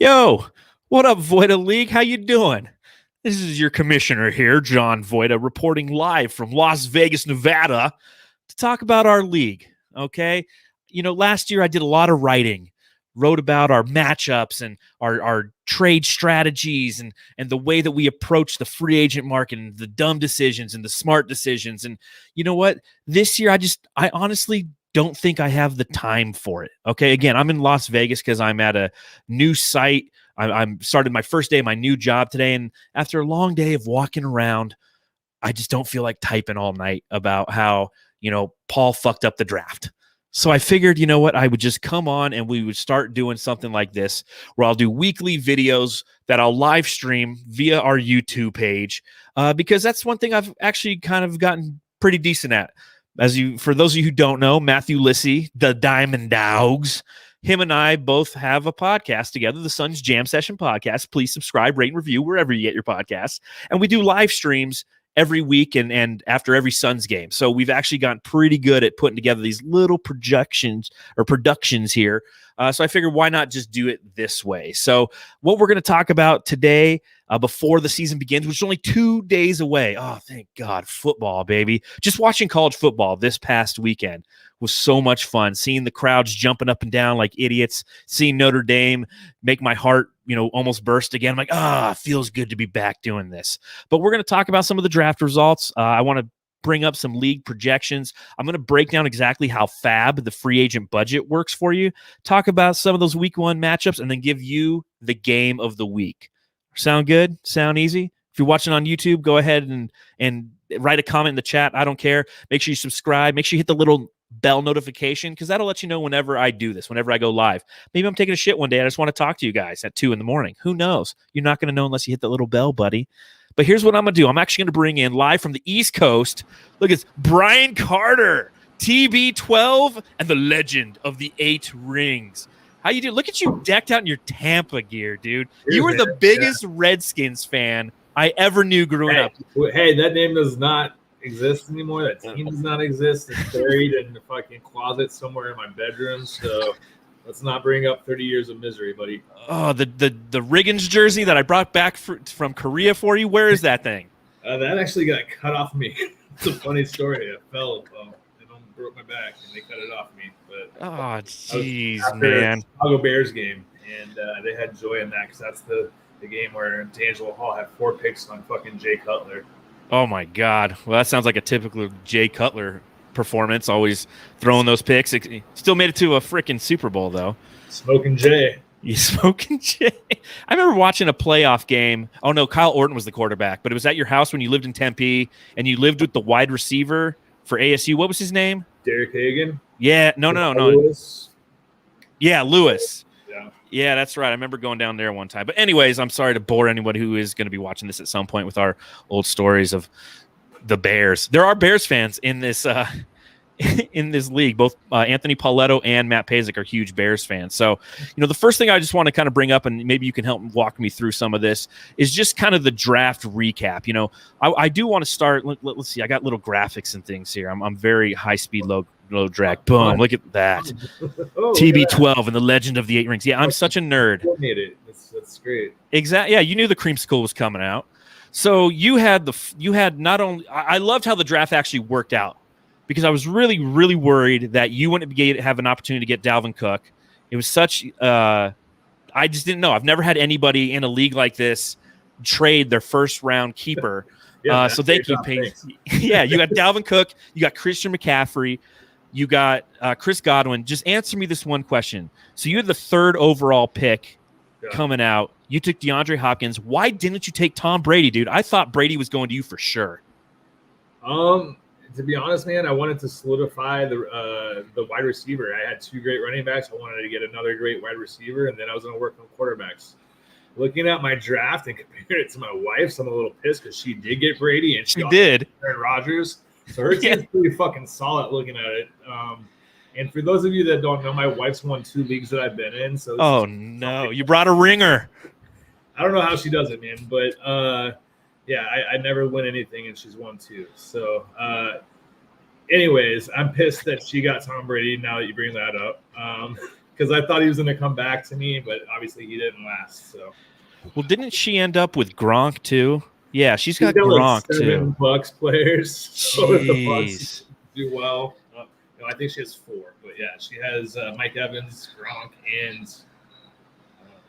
Yo, what up, Voida League? How you doing? This is your commissioner here, John Voida, reporting live from Las Vegas, Nevada, to talk about our league. Okay, last year I did a lot of writing, wrote about our matchups and our trade strategies and the way that we approach the free agent market and the dumb decisions and the smart decisions. And you know what? This year I honestly don't think I have the time for it. Okay. Again, I'm in Las Vegas because I'm at a new site. I'm started my first day of my new job today. And after a long day of walking around, I just don't feel like typing all night about how, Paul fucked up the draft. So I figured, you know what, I would just come on and we would start doing something like this where I'll do weekly videos that I'll live stream via our YouTube page because that's one thing I've actually kind of gotten pretty decent at. For those of you who don't know, Matthew Lissy, the Diamond Dogs, him and I both have a podcast together, the Suns Jam Session Podcast. Please subscribe, rate, and review wherever you get your podcasts. And we do live streams every week and after every Suns game. So we've actually gotten pretty good at putting together these little productions here. So I figured, why not just do it this way? So what we're going to talk about today before the season begins, which is only 2 days away. Oh, thank God. Football, baby. Just watching college football this past weekend was so much fun. Seeing the crowds jumping up and down like idiots, seeing Notre Dame make my heart, almost burst again. I'm like, feels good to be back doing this. But we're going to talk about some of the draft results. I want to bring up some league projections. I'm going to break down exactly how FAB, the free agent budget, works for you, talk about some of those week one matchups, and then give you the game of the week. Sound good? Sound easy? If you're watching on YouTube, go ahead and write a comment in the chat. I don't care. Make sure you subscribe. Make sure you hit the little bell notification because that'll let you know whenever I do this, whenever I go live. Maybe I'm taking a shit one day. I just want to talk to you guys at 2 a.m. Who knows? You're not going to know unless you hit that little bell, buddy. But here's what I'm going to do. I'm actually going to bring in live from the East Coast. Look, it's Brian Carter, TB12, and the legend of the 8 rings. How you do? Look at you decked out in your Tampa gear, dude. You were the biggest Redskins fan I ever knew growing up. Hey, that name does not exist anymore. That team does not exist. It's buried in the fucking closet somewhere in my bedroom. So let's not bring up 30 years of misery, buddy. Oh, the Riggins jersey that I brought back from Korea for you. Where is that thing? That actually got cut off me. It's a funny story. I fell and broke my back, and they cut it off me. But jeez, man. Chicago Bears game, and they had joy in that because that's the game where D'Angelo Hall had 4 picks on fucking Jay Cutler. Oh my God! Well, that sounds like a typical Jay Cutler performance. Always throwing those picks. Still made it to a freaking Super Bowl though. Smoking Jay. You smoking Jay? I remember watching a playoff game. Oh no, Kyle Orton was the quarterback, but it was at your house when you lived in Tempe, and you lived with the wide receiver for ASU. What was his name? Derek Hagan. Yeah, no. Lewis. Yeah, Lewis. Yeah. Yeah, that's right. I remember going down there one time. But anyways, I'm sorry to bore anybody who is going to be watching this at some point with our old stories of the Bears. There are Bears fans in this in this league. Both Anthony Pauletto and Matt Pazik are huge Bears fans. So, the first thing I just want to kind of bring up, and maybe you can help walk me through some of this, is just kind of the draft recap. I do want to start. Let's see. I got little graphics and things here. I'm very high speed, low drag. Boom! Look at that. TB12 and the legend of the 8 rings. Yeah, I'm such a nerd. That's great. Exactly. Yeah, you knew the creamsicle was coming out. So you had not only. I loved how the draft actually worked out, because I was really, really worried that you wouldn't have an opportunity to get Dalvin Cook. It was such I just didn't know. I've never had anybody in a league like this trade their first round keeper. So thank you, Payne. Yeah, you got Dalvin Cook, you got Christian McCaffrey, you got Chris Godwin. Just answer me this one question. So you had the 3rd overall pick coming out. You took DeAndre Hopkins. Why didn't you take Tom Brady, dude? I thought Brady was going to you for sure. To be honest, man, I wanted to solidify the wide receiver. I had 2 great running backs. I wanted to get another great wide receiver, and then I was going to work on quarterbacks. Looking at my draft and comparing it to my wife's, I'm a little pissed because she did get Brady, and she did Aaron Rodgers. So her team's pretty fucking solid looking at it. And for those of you that don't know, my wife's won 2 leagues that I've been in. So you brought a ringer. I don't know how she does it, man, but yeah, I never win anything, and she's won 2. So, anyways, I'm pissed that she got Tom Brady now that you bring that up. because I thought he was going to come back to me, but obviously he didn't last. So, well, didn't she end up with Gronk too? Yeah, she's got like Gronk 7 too. Bucks players. So if the Bucks Jeez. do well, I think she has 4, but yeah, she has Mike Evans, Gronk, and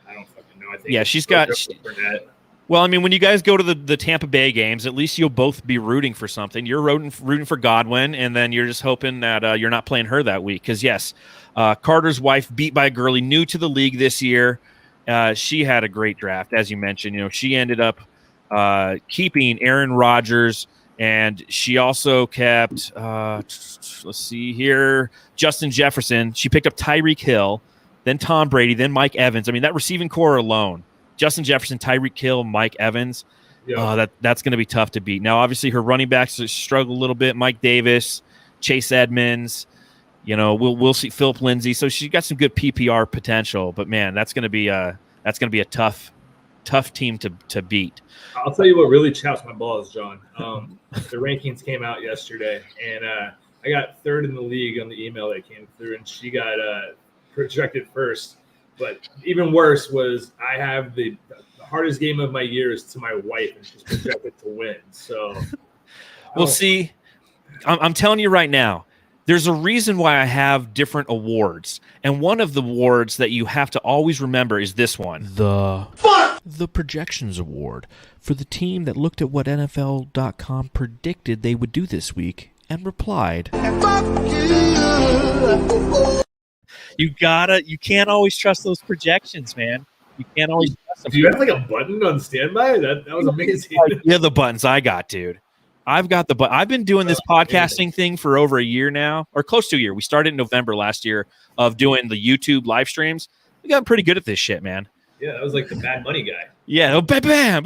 I don't fucking know. I think she's got. Well, I mean, when you guys go to the Tampa Bay games, at least you'll both be rooting for something. You're rooting for Godwin, and then you're just hoping that you're not playing her that week. Because, yes, Carter's wife beat by a girlie new to the league this year. She had a great draft, as you mentioned. She ended up keeping Aaron Rodgers, and she also kept, let's see here, Justin Jefferson. She picked up Tyreek Hill, then Tom Brady, then Mike Evans. I mean, that receiving core alone. Justin Jefferson, Tyreek Hill, Mike Evans. Yeah. That's going to be tough to beat. Now, obviously, her running backs struggle a little bit. Mike Davis, Chase Edmonds. We'll see Philip Lindsay. So she's got some good PPR potential. But man, that's going to be a tough team to beat. I'll tell you what really chaps my balls, John. The rankings came out yesterday, and I got 3rd in the league on the email that came through, and she got projected first. But even worse was I have the hardest game of my year is to my wife, and she's projected to win. So, well, see, I'm telling you right now, there's a reason why I have different awards, and one of the awards that you have to always remember is this one: the Projections Award for the team that looked at what NFL.com predicted they would do this week and replied. You can't always trust those projections, man. You can't always trust them. Do you have like a button on standby? That was amazing. Yeah, the buttons I got, dude. I've got the button. I've been doing this podcasting thing for over a year now, or close to a year. We started in November last year of doing the YouTube live streams. We got pretty good at this shit, man. Yeah, that was like the Mad Money guy. Yeah, bam.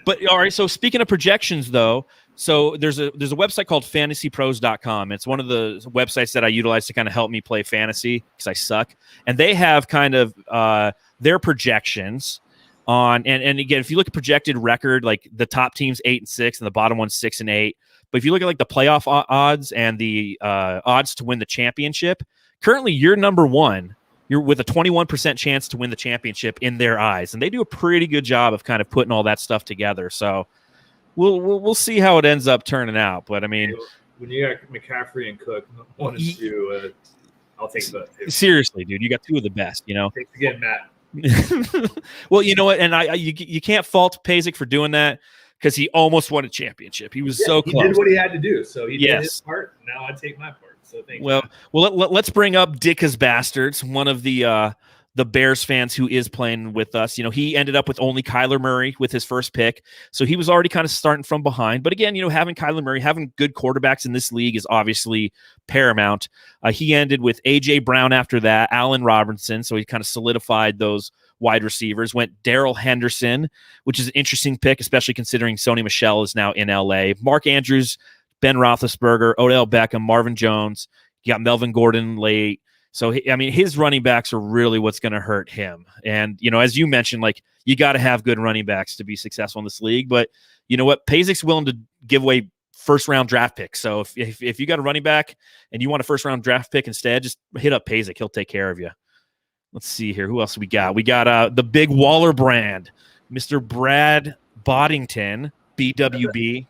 But all right, so speaking of projections, though, so there's a website called fantasypros.com. It's one of the websites that I utilize to kind of help me play fantasy because I suck. And they have kind of their projections on, and again, if you look at projected record, like the top team's 8-6 and the bottom one's 6-8. But if you look at like the playoff odds and the odds to win the championship, currently you're number one. You're with a 21% chance to win the championship in their eyes. And they do a pretty good job of kind of putting all that stuff together. So we'll see how it ends up turning out. But I mean, when you got McCaffrey and Cook, 1 and 2, I'll take that. Seriously, dude, you got 2 of the best. Thanks again, Matt. Well, you know what, and you can't fault Pazik for doing that because he almost won a championship. He was so close. He did what he had to do. So he did his part. Now I take my part. So thanks. Well, let's bring up Dicka's Bastards, one of the Bears fans who is playing with us. He ended up with only Kyler Murray with his first pick. So he was already kind of starting from behind. But again, having Kyler Murray, having good quarterbacks in this league is obviously paramount. He ended with A.J. Brown after that, Allen Robinson. So he kind of solidified those wide receivers. Went Darrell Henderson, which is an interesting pick, especially considering Sony Michel is now in L.A. Mark Andrews, Ben Roethlisberger, Odell Beckham, Marvin Jones. You got Melvin Gordon late. So, I mean, his running backs are really what's going to hurt him. And, as you mentioned, like, you got to have good running backs to be successful in this league. But you know what? Pazik's willing to give away first-round draft picks. So if you got a running back and you want a first-round draft pick instead, just hit up Pazik. He'll take care of you. Let's see here. Who else we got? We got the big Waller brand, Mr. Brad Boddington, BWB.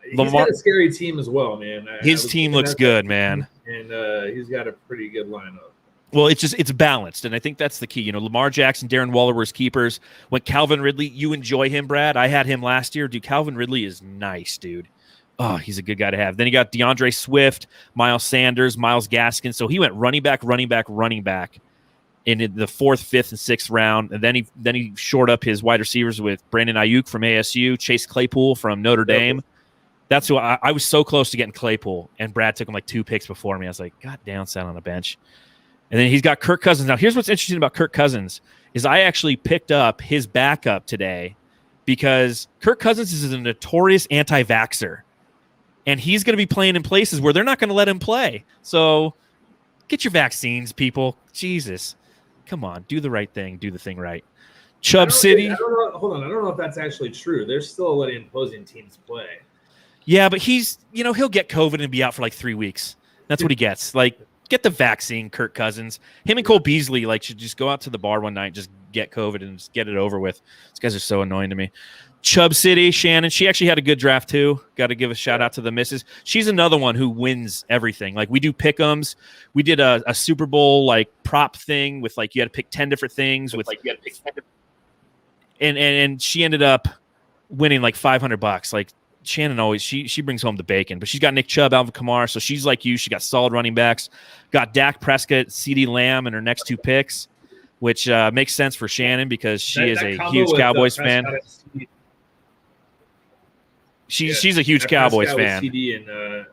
He's got a scary team as well, man. His team looks good, man. And he's got a pretty good lineup. Well, it's balanced, and I think that's the key. Lamar Jackson, Darren Waller were his keepers. When Calvin Ridley, you enjoy him, Brad. I had him last year. Dude, Calvin Ridley is nice, dude. Oh, he's a good guy to have. Then you got DeAndre Swift, Miles Sanders, Myles Gaskin. So he went running back in the 4th, 5th, and 6th round. And then he shored up his wide receivers with Brandon Ayuk from ASU, Chase Claypool from Notre Dame. That's who I was so close to getting Claypool, and Brad took him like 2 picks before me. I was like, God damn, sat on a bench. And then he's got Kirk Cousins. Now, here's what's interesting about Kirk Cousins is I actually picked up his backup today because Kirk Cousins is a notorious anti-vaxxer, and he's going to be playing in places where they're not going to let him play. So get your vaccines, people. Jesus. Come on. Do the right thing. Do the thing right. Chubb City. Hold on. I don't know if that's actually true. They're still letting opposing teams play. Yeah, but he'll get COVID and be out for like 3 weeks. That's what he gets. Like, get the vaccine, Kirk Cousins. Him and Cole Beasley should just go out to the bar one night and just get COVID and just get it over with. These guys are so annoying to me. Chubb City, Shannon, she actually had a good draft too. Got to give a shout out to the missus. She's another one who wins everything. We do pick'ems. We did a Super Bowl prop thing with you had to pick 10 different things and she ended up winning $500. Shannon always she brings home the bacon, but she's got Nick Chubb, Alvin Kamara, so she's like you. She got solid running backs. Got Dak Prescott, CeeDee Lamb in her next 2 picks, which makes sense for Shannon because she is a huge Cowboys fan. She's a huge Cowboys fan. And,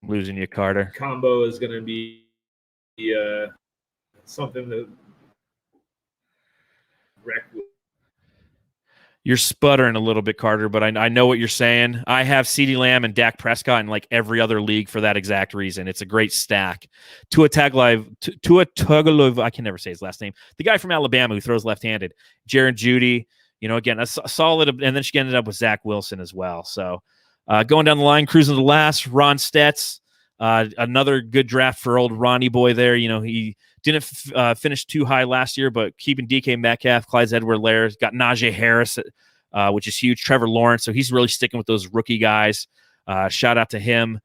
losing you, Carter. Combo is going to be something that wreck. You're sputtering a little bit, Carter, but I know what you're saying. I have CeeDee Lamb and Dak Prescott in every other league for that exact reason. It's a great stack. Tua Tagovailoa, I can never say his last name. The guy from Alabama who throws left-handed. Jared Judy, again, a solid, and then she ended up with Zach Wilson as well. So going down the line, cruising to the last, Ron Stetz, another good draft for old Ronnie boy there. He didn't finish too high last year, but keeping DK Metcalf, Clyde Edwards-Helaire, got Najee Harris, which is huge. Trevor Lawrence, so he's really sticking with those rookie guys. Shout out to him.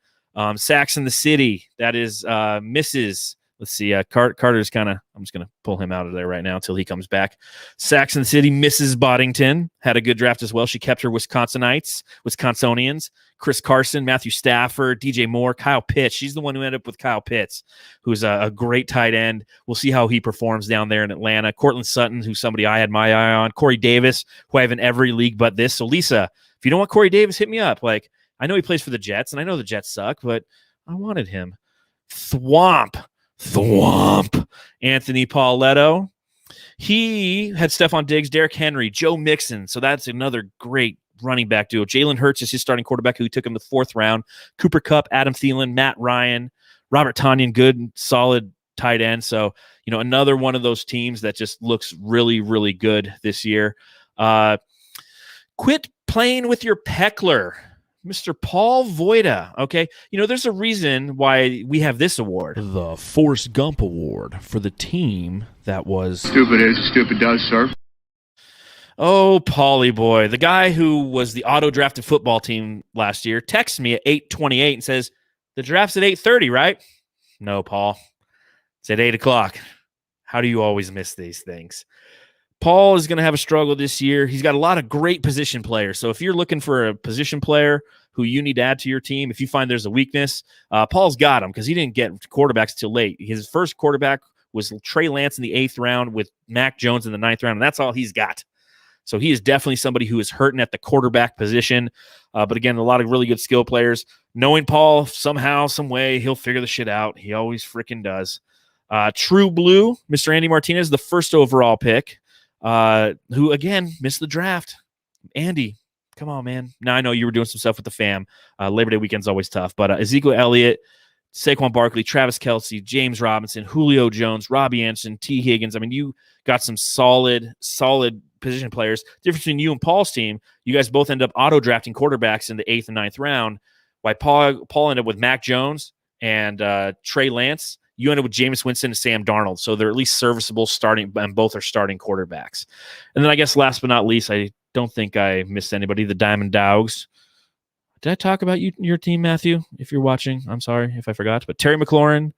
Sacks in the City, that is Mrs. Let's see. Carter's kind of, I'm just going to pull him out of there right now until he comes back. Sacks in the City, Mrs. Boddington had a good draft as well. She kept her Wisconsinians, Chris Carson, Matthew Stafford, DJ Moore, Kyle Pitts. She's the one who ended up with Kyle Pitts, who's a great tight end. We'll see how he performs down there in Atlanta. Cortland Sutton, who's somebody I had my eye on. Corey Davis, who I have in every league but this. So, Lisa, if you don't want Corey Davis, hit me up. I know he plays for the Jets, and I know the Jets suck, but I wanted him. Thwomp. Anthony Pauletto. He had Stephon Diggs, Derrick Henry, Joe Mixon. So that's another great running back duo. Jalen Hurts is his starting quarterback, who took him the 4th round. Cooper Kupp, Adam Thielen, Matt Ryan, Robert Tonyan, good, solid tight end. So, another one of those teams that just looks really, really good this year. Quit playing with your peckler. Mr. Paul Voida, okay? There's a reason why we have this award. The Forrest Gump Award for the team that was... Stupid is, stupid does, sir. Oh, Paulie boy. The guy who was the auto-drafted football team last year texts me at 8:28 and says, the draft's at 8:30, right? No, Paul. It's at 8 o'clock. How do you always miss these things? Paul is going to have a struggle this year. He's got a lot of great position players. So if you're looking for a position player who you need to add to your team, if you find there's a weakness, Paul's got him because he didn't get quarterbacks till late. His first quarterback was Trey Lance in the 8th round with Mac Jones in the 9th round, and that's all he's got. So he is definitely somebody who is hurting at the quarterback position. But again, a lot of really good skill players. Knowing Paul, somehow, some way, he'll figure the shit out. He always freaking does. True Blue, Mr. Andy Martinez, the 1st overall pick. Who again missed the draft. Andy, come on, man. Now I know you were doing some stuff with the fam. Labor Day weekend's always tough, but Ezekiel Elliott, Saquon Barkley, Travis Kelce, James Robinson, Julio Jones, Robbie Anderson, T. Higgins. I mean, you got some solid position players. Difference between you and Paul's team, you guys both end up auto drafting quarterbacks in the 8th and 9th round. Why Paul ended up with Mac Jones and Trey Lance. You end up with Jameis Winston and Sam Darnold. So they're at least serviceable starting, and both are starting quarterbacks. And then I guess last but not least, I don't think I missed anybody, the Diamond Dogs. Did I talk about your team, Matthew? If you're watching, I'm sorry if I forgot. But Terry McLaurin,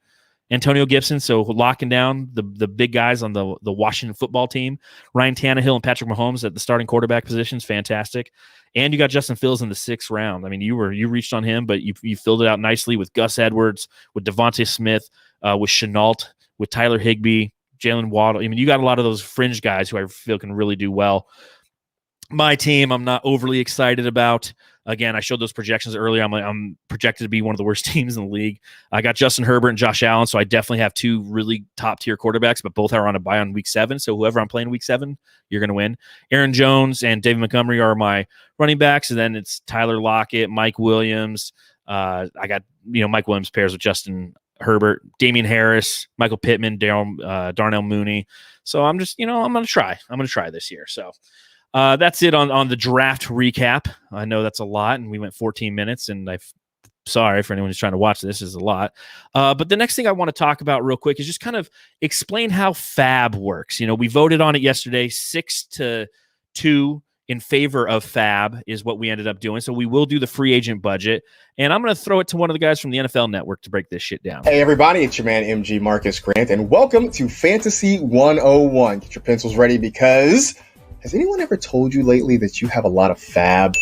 Antonio Gibson, so locking down the big guys on the Washington football team. Ryan Tannehill and Patrick Mahomes at the starting quarterback positions, fantastic. And you got Justin Fields in the 6th round. I mean, you reached on him, but you filled it out nicely with Gus Edwards, with Devontae Smith, with Chenault, with Tyler Higbee, Jalen Waddle. I mean, you got a lot of those fringe guys who I feel can really do well. My team, I'm not overly excited about. Again, I showed those projections earlier. I'm projected to be one of the worst teams in the league. I got Justin Herbert and Josh Allen, so I definitely have 2 really top-tier quarterbacks, but both are on a bye on week 7. So whoever I'm playing week 7, you're going to win. Aaron Jones and David Montgomery are my running backs, and then it's Tyler Lockett, Mike Williams. I got Mike Williams pairs with Justin Herbert, Damian Harris, Michael Pittman, Darnell Mooney. So I'm just, I'm going to try. I'm going to try this year. So that's it on the draft recap. I know that's a lot, and we went 14 minutes, and I've Sorry for anyone who's trying to watch this. Is a lot. But the next thing I want to talk about real quick is just kind of explain how Fab works. We voted on it yesterday, 6-2 in favor of Fab is what we ended up doing. So we will do the free agent budget. And I'm going to throw it to one of the guys from the NFL Network to break this shit down. Hey, everybody. It's your man, MG Marcus Grant, and welcome to Fantasy 101. Get your pencils ready because has anyone ever told you lately that you have a lot of Fab?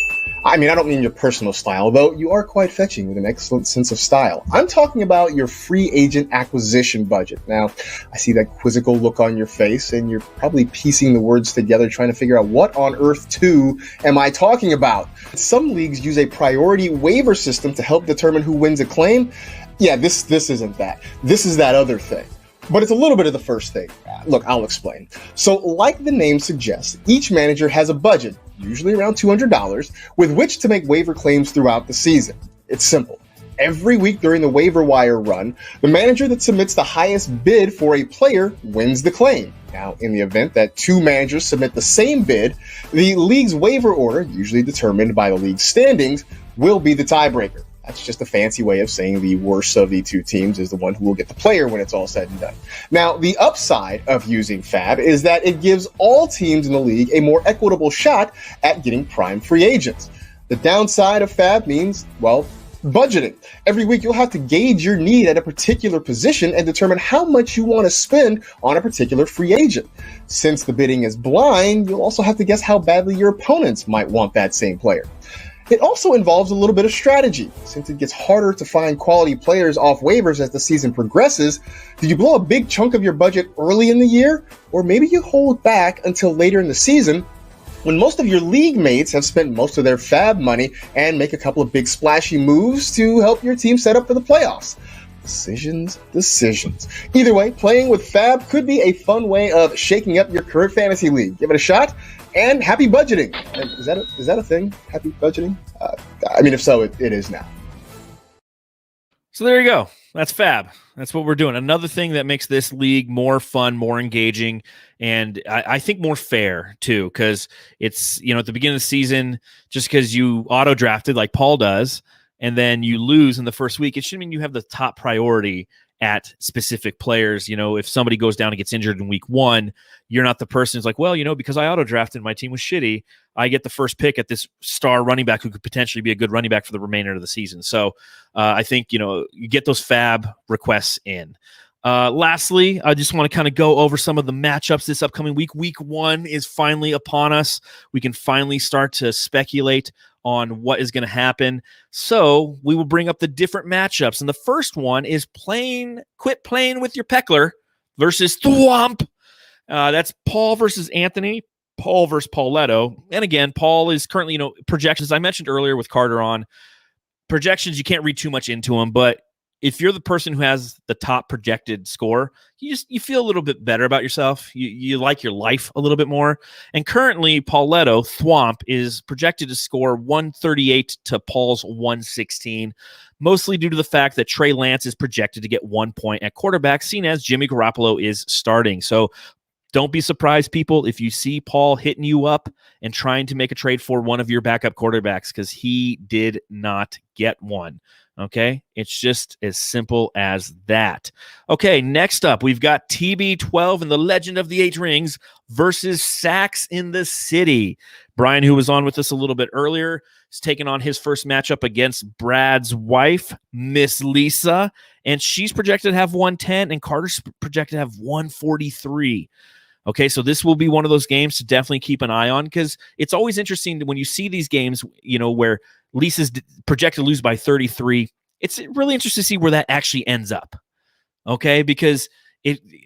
I mean, I don't mean your personal style, though you are quite fetching with an excellent sense of style. I'm talking about your free agent acquisition budget. Now, I see that quizzical look on your face, and you're probably piecing the words together, trying to figure out what on earth, too, am I talking about? Some leagues use a priority waiver system to help determine who wins a claim. Yeah, this isn't that. This is that other thing. But it's a little bit of the first thing. Look, I'll explain. So, like the name suggests, each manager has a budget, usually around $200, with which to make waiver claims throughout the season. It's simple. Every week during the waiver wire run, the manager that submits the highest bid for a player wins the claim. Now, in the event that two managers submit the same bid, the league's waiver order, usually determined by the league's standings, will be the tiebreaker. That's just a fancy way of saying the worst of the two teams is the one who will get the player when it's all said and done. Now, the upside of using Fab is that it gives all teams in the league a more equitable shot at getting prime free agents. The downside of Fab means, well, budgeting. Every week you'll have to gauge your need at a particular position and determine how much you want to spend on a particular free agent. Since the bidding is blind, you'll also have to guess how badly your opponents might want that same player. It also involves a little bit of strategy. Since it gets harder to find quality players off waivers as the season progresses, do you blow a big chunk of your budget early in the year? Or maybe you hold back until later in the season when most of your league mates have spent most of their Fab money and make a couple of big splashy moves to help your team set up for the playoffs. Decisions. Either way, playing with Fab could be a fun way of shaking up your current fantasy league. Give it a shot. And happy budgeting. Is that a thing? Happy budgeting? I mean, if so, it is now. So there you go. That's Fab. That's what we're doing. Another thing that makes this league more fun, more engaging, and I think more fair too, because it's, at the beginning of the season, just because you auto drafted like Paul does, and then you lose in the first week, it shouldn't mean you have the top priority at specific players. If somebody goes down and gets injured in week 1, you're not the person who's like, well, because I auto drafted, my team was shitty, I get the first pick at this star running back who could potentially be a good running back for the remainder of the season. So I think, you get those Fab requests in. Lastly, I just want to kind of go over some of the matchups this upcoming week. Week 1 is finally upon us. We can finally start to speculate on what is going to happen. So we will bring up the different matchups. And the first one is quit playing with your Peckler versus Thwomp. That's Paul versus Anthony, Paul versus Pauletto. And again, Paul is currently, projections. I mentioned earlier with Carter on projections, you can't read too much into them, but if you're the person who has the top projected score, you feel a little bit better about yourself. You like your life a little bit more. And currently, Pauletto, Thwomp, is projected to score 138 to Paul's 116, mostly due to the fact that Trey Lance is projected to get 1 point at quarterback, seen as Jimmy Garoppolo is starting. So don't be surprised, people, if you see Paul hitting you up and trying to make a trade for one of your backup quarterbacks, because he did not get one. Okay, it's just as simple as that. Okay, next up, we've got TB12 and the Legend of the Eight Rings versus Sacks in the City. Brian, who was on with us a little bit earlier, is taking on his first matchup against Brad's wife, Miss Lisa, and she's projected to have 110, and Carter's projected to have 143. Okay, so this will be one of those games to definitely keep an eye on, because it's always interesting when you see these games, where Lisa's projected to lose by 33. It's really interesting to see where that actually ends up. Okay, because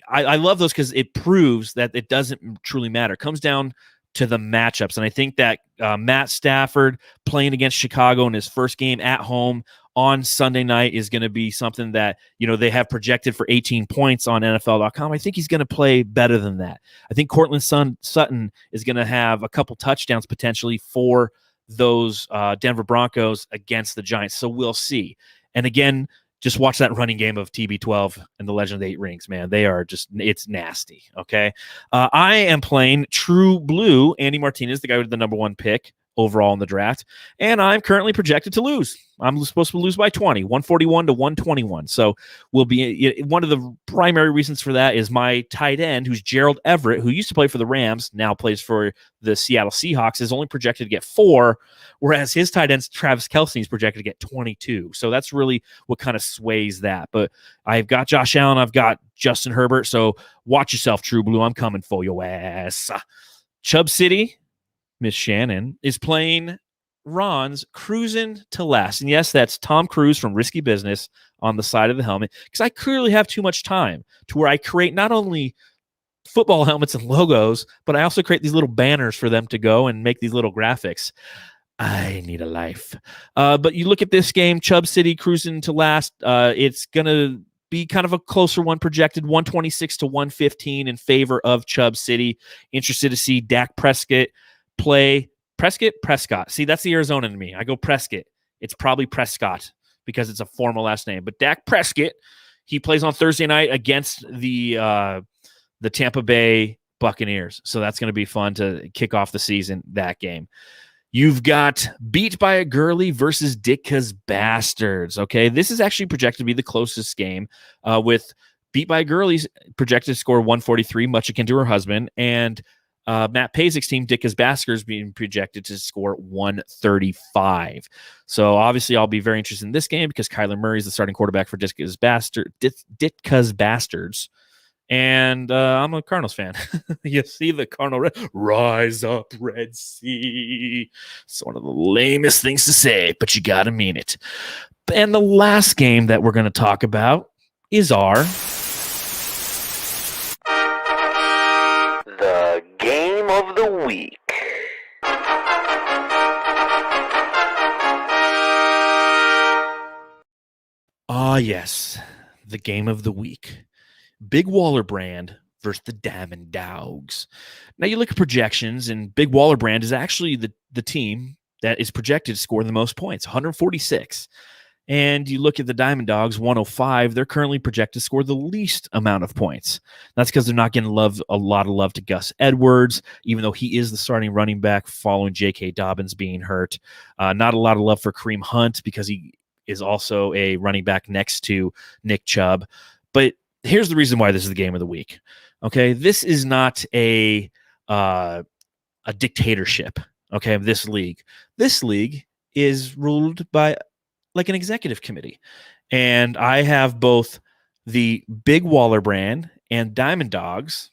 I love those because it proves that it doesn't truly matter. It comes down to the matchups, and I think that Matt Stafford playing against Chicago in his first game at home on Sunday night is going to be something that, they have projected for 18 points on NFL.com. I think he's going to play better than that. I think Cortland Sutton is going to have a couple touchdowns potentially for those Denver Broncos against the Giants. So we'll see. And again, just watch that running game of TB12 and the Legend of the Eight Rings, man. They are it's nasty, okay? I am playing True Blue, Andy Martinez, the guy with the number 1 pick overall in the draft, and I'm currently projected to lose. I'm supposed to lose by 20, 141 to 121. So will be one of the primary reasons for that is my tight end, who's Gerald Everett, who used to play for the Rams, now plays for the Seattle Seahawks, is only projected to get 4, whereas his tight end, Travis Kelce, is projected to get 22. So that's really what kind of sways that. But I've got Josh Allen, I've got Justin Herbert, so watch yourself, True Blue. I'm coming for your ass. Chubb City, Miss Shannon, is playing Ron's Cruising to Last. And yes, that's Tom Cruise from Risky Business on the side of the helmet, because I clearly have too much time to where I create not only football helmets and logos, but I also create these little banners for them to go and make these little graphics. I need a life. But you look at this game, Chubb City Cruising to Last. It's going to be kind of a closer one, projected 126 to 115 in favor of Chubb City. Interested to see Dak Prescott play. Prescott. See, that's the Arizona in me. I go Prescott. It's probably Prescott because it's a formal last name. But Dak Prescott, he plays on Thursday night against the Tampa Bay Buccaneers. So that's going to be fun to kick off the season, that game. You've got Beat by a Girly versus Ditka's Bastards. Okay, this is actually projected to be the closest game, with Beat by a Girly's projected to score 143, much akin to her husband, and Matt Pazik's team, Ditka's Bastards, being projected to score 135. So obviously I'll be very interested in this game because Kyler Murray is the starting quarterback for Ditka's Bastards. And I'm a Cardinals fan. You see the Cardinal rise up, Red Sea. It's one of the lamest things to say, but you got to mean it. And the last game that we're going to talk about is the game of the week. Yes, the game of the week. Big Waller Brand versus the Diamond Dogs. Now you look at projections, and Big Waller Brand is actually the team that is projected to score the most points, 146. And you look at the Diamond Dogs, 105. They're currently projected to score the least amount of points. That's because they're not getting a lot of love to Gus Edwards, even though he is the starting running back following J.K. Dobbins being hurt. Not a lot of love for Kareem Hunt because he is also a running back next to Nick Chubb. But here's the reason why this is the game of the week. Okay, this is not a dictatorship. Okay, of this league. This league is ruled by like an executive committee, and I have both the Big Waller Brand and Diamond Dogs.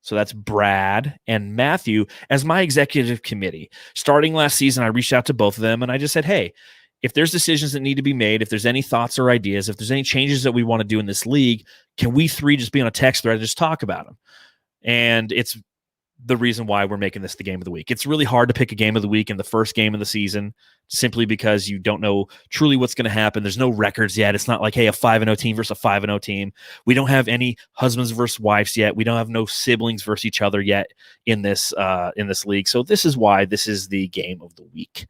So that's Brad and Matthew as my executive committee. Starting last season, I reached out to both of them and I just said, hey, if there's decisions that need to be made, if there's any thoughts or ideas, if there's any changes that we want to do in this league, can we three just be on a text thread and just talk about them? And it's the reason why we're making this the game of the week. It's really hard to pick a game of the week in the first game of the season simply because you don't know truly what's going to happen. There's no records yet. It's not like, hey, a 5-0 team versus a 5-0 team. We don't have any husbands versus wives yet. We don't have no siblings versus each other yet in this league. So this is why this is the game of the week.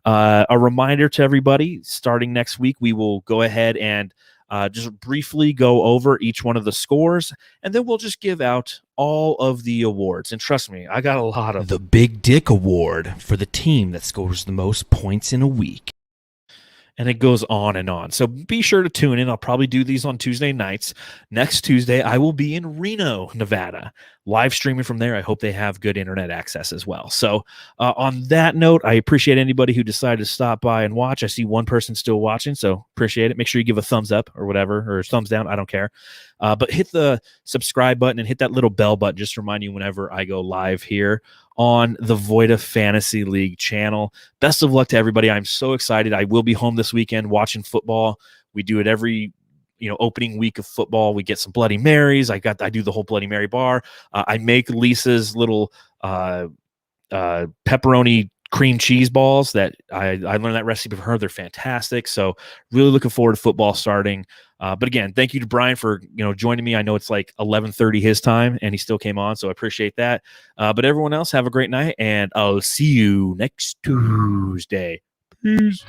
A reminder to everybody, starting next week, we will go ahead and just briefly go over each one of the scores, and then we'll just give out all of the awards. And trust me, I got a lot of the Big Dick Award for the team that scores the most points in a week. And it goes on and on. So be sure to tune in. I'll probably do these on Tuesday nights. Next Tuesday, I will be in Reno, Nevada, live streaming from there. I hope they have good internet access as well. So on that note, I appreciate anybody who decided to stop by and watch. I see one person still watching, so appreciate it. Make sure you give a thumbs up or whatever, or thumbs down. I don't care. But hit the subscribe button and hit that little bell button just to remind you whenever I go live here on the Voida Fantasy League channel. Best of luck to everybody. I'm so excited. I will be home this weekend watching football. We do it every opening week of football. We get some Bloody Marys. I do the whole Bloody Mary bar. I make Lisa's little pepperoni cream cheese balls that I learned that recipe from her. They're fantastic. So really looking forward to football starting. But again, thank you to Brian for joining me. I know it's like 11:30 his time and he still came on, so I appreciate that. But everyone else, have a great night, and I'll see you next Tuesday. Peace.